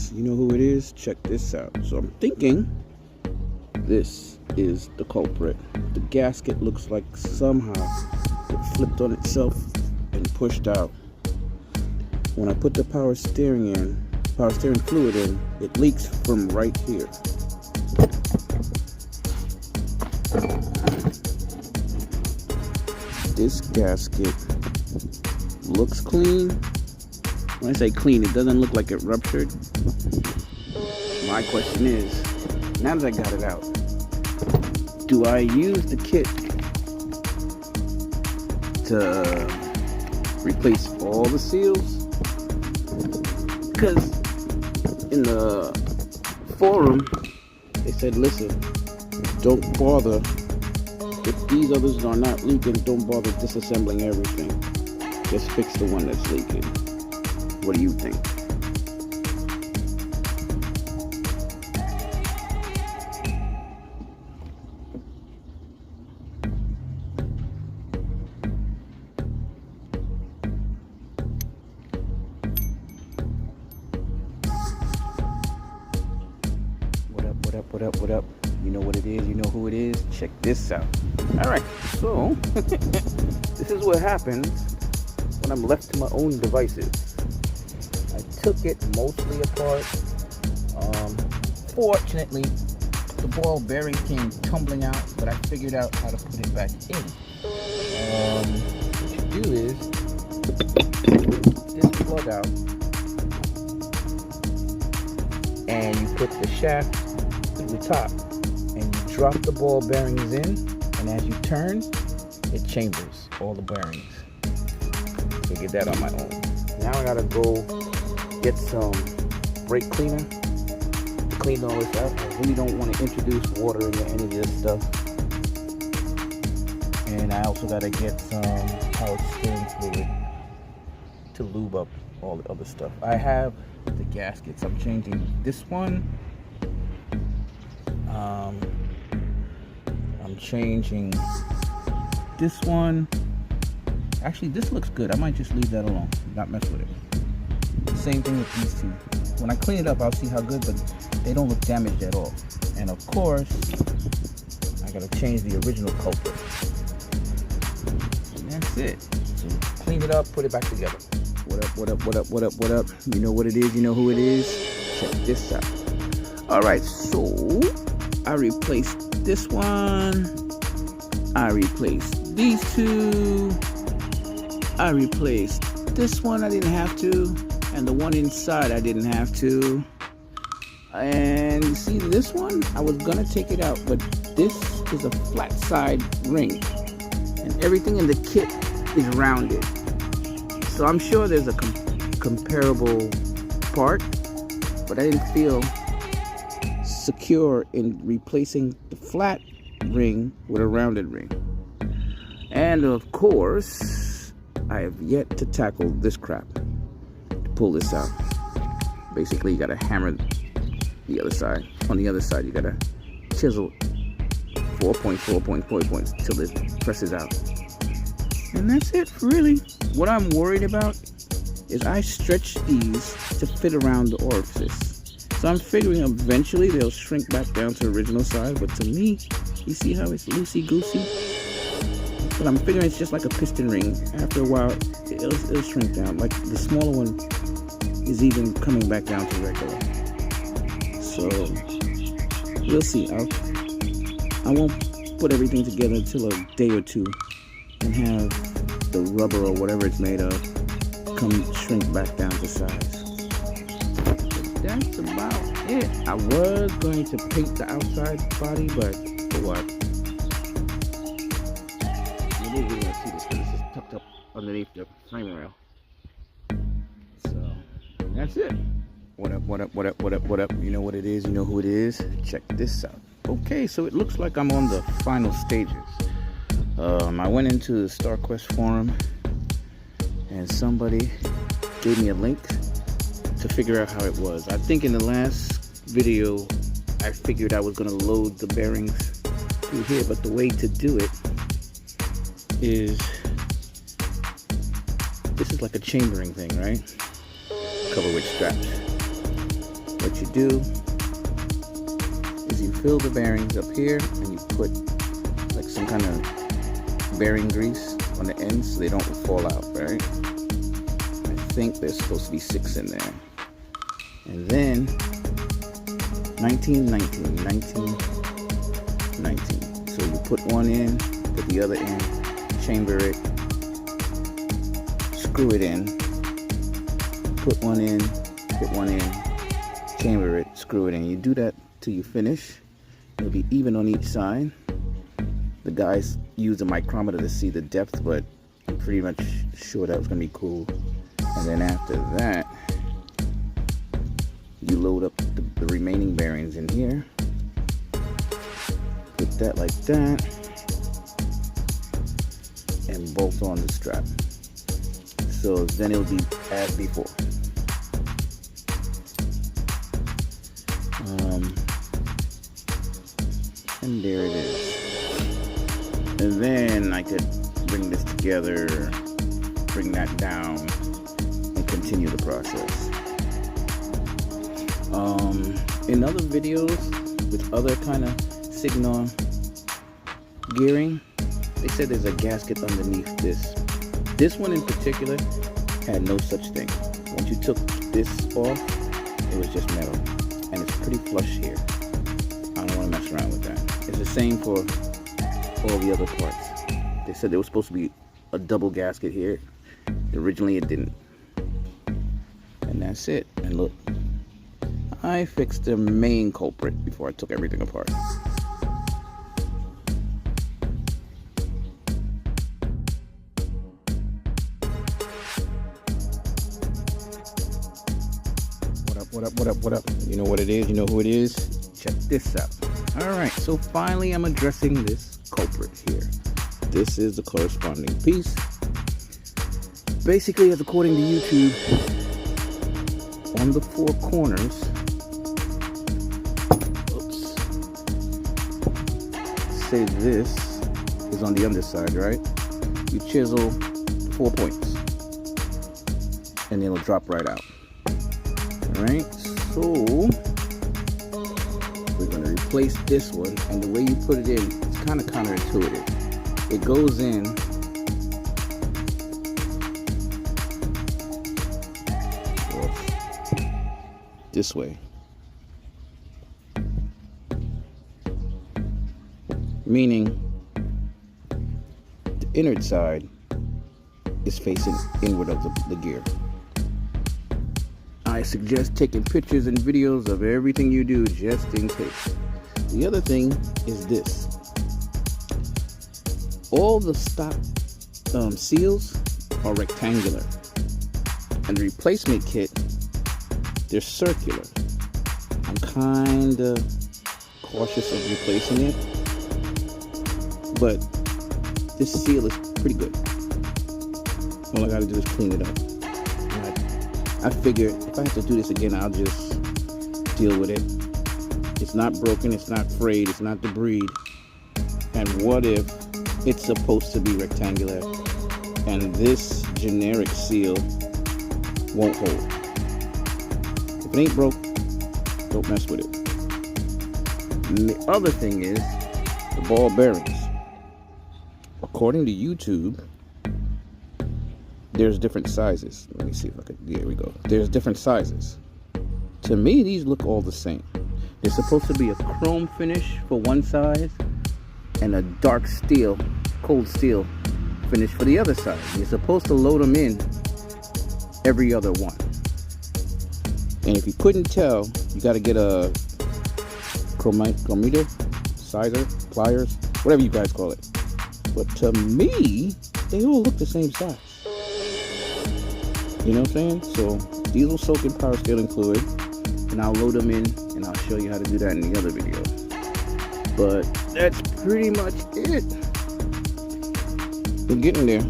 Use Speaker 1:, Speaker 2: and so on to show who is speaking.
Speaker 1: is, you know who it is. Check this out. So I'm thinking this is the culprit. The gasket looks like somehow it flipped on itself and pushed out. When I put the power steering fluid in, it leaks from right here. This gasket looks clean. When I say clean, it doesn't look like it ruptured. My question is, now that I got it out, do I use the kit to replace all the seals? Because in the forum, they said, listen, don't bother. If these others are not leaking, don't bother disassembling everything. Just fix the one that's leaking. What do you think? What up? You know what it is, you know who it is. Check this out. Alright, so this is what happens when I'm left to my own devices. I took it mostly apart. Fortunately, the ball bearing came tumbling out, but I figured out how to put it back in. What you do is this plug out, and you put the shaft to the top, and you drop the ball bearings in, and as you turn, it chambers all the bearings. Figured that on my own. Now I gotta go get some brake cleaner to clean all this up. I really don't want to introduce water into any of this stuff. And I also gotta get some power steering fluid to lube up all the other stuff. I have the gaskets. I'm changing this one. I'm changing this one. Actually, this looks good. I might just leave that alone, not mess with it. Same thing with these two. When I clean it up, I'll see how good, but they don't look damaged at all. And of course, I gotta change the original culprit. And that's it. So clean it up, put it back together. What up? You know what it is, you know who it is. Check this out. Alright, so I replaced this one. I replaced these two. I replaced this one, I didn't have to. And the one inside, I didn't have to. And you see this one? I was gonna take it out, but this is a flat side ring. And everything in the kit is rounded. So I'm sure there's a comparable part, but I didn't feel secure in replacing the flat ring with a rounded ring. And of course, I have yet to tackle this crap to pull this out. Basically, you gotta hammer the other side. On the other side, you gotta chisel 4 points till it presses out. And that's it, really. What I'm worried about is I stretch these to fit around the orifice. So I'm figuring eventually they'll shrink back down to the original size, but to me, you see how it's loosey-goosey? But I'm figuring it's just like a piston ring. After a while, it'll shrink down. Like the smaller one is even coming back down to regular. So, we'll see. I won't put everything together until a day or two and have the rubber or whatever it's made of shrink back down to size. That's about it. I was going to paint the outside body, but for what? You didn't really see this because this is tucked up underneath the framing rail. So that's it. What up? You know what it is, you know who it is. Check this out. Okay, so it looks like I'm on the final stages. I went into the StarQuest forum and somebody gave me a link to figure out how it was. I think in the last video I figured I was going to load the bearings through here, but the way to do it is, this is like a chambering thing, right? Covered with straps. what you do is you fill the bearings up here and you put like some kind of bearing grease on the ends so they don't fall out, right? I think there's supposed to be 6 in there. And then 19. So you put one in, put the other in, chamber it, screw it in, put one in, chamber it, screw it in. You do that till you finish. It'll be even on each side. The guys use a micrometer to see the depth, but I'm pretty much sure that was gonna be cool. And then after that, you load up the remaining bearings in here. Put that like that, and bolt on the strap. So then it'll be as before. And there it is. And then I could bring this together, bring that down, and continue the process. In other videos with other kind of signal gearing, they said there's a gasket underneath this. This one in particular had no such thing. Once you took this off, it was just metal, and it's pretty flush here. I don't want to mess around with that. It's the same for all the other parts. They said there was supposed to be a double gasket here. Originally it didn't. And that's it. And look, I fixed the main culprit before I took everything apart. What up? You know what it is, you know who it is. Check this out. Alright, so finally I'm addressing this culprit here. This is the corresponding piece. Basically, as according to YouTube, on the 4 corners, say this is on the underside, right? You chisel 4 points and it'll drop right out. Alright, so we're going to replace this one, and the way you put it in, it's kind of counterintuitive. It goes in this way, meaning the inward side is facing inward of the gear. I suggest taking pictures and videos of everything you do just in case. The other thing is this. All the stock seals are rectangular, and the replacement kit, they're circular. I'm kind of cautious of replacing it, but this seal is pretty good. All I gotta do is clean it up. I figured if I have to do this again, I'll just deal with it. It's not broken, it's not frayed, it's not debris. And what if it's supposed to be rectangular and this generic seal won't hold? If it ain't broke, don't mess with it. And the other thing is the ball bearings. According to YouTube, there's different sizes. Let me see if I could, there we go. There's different sizes. To me, these look all the same. There's supposed to be a chrome finish for one size and a dark steel, cold steel finish for the other side. You're supposed to load them in every other one. And if you couldn't tell, you got to get a chromometer, sizer, pliers, whatever you guys call it. But to me, they all look the same size. You know what I'm saying? So diesel soaking power scaling fluid, and I'll load them in and I'll show you how to do that in the other video. But that's pretty much it. We're getting there.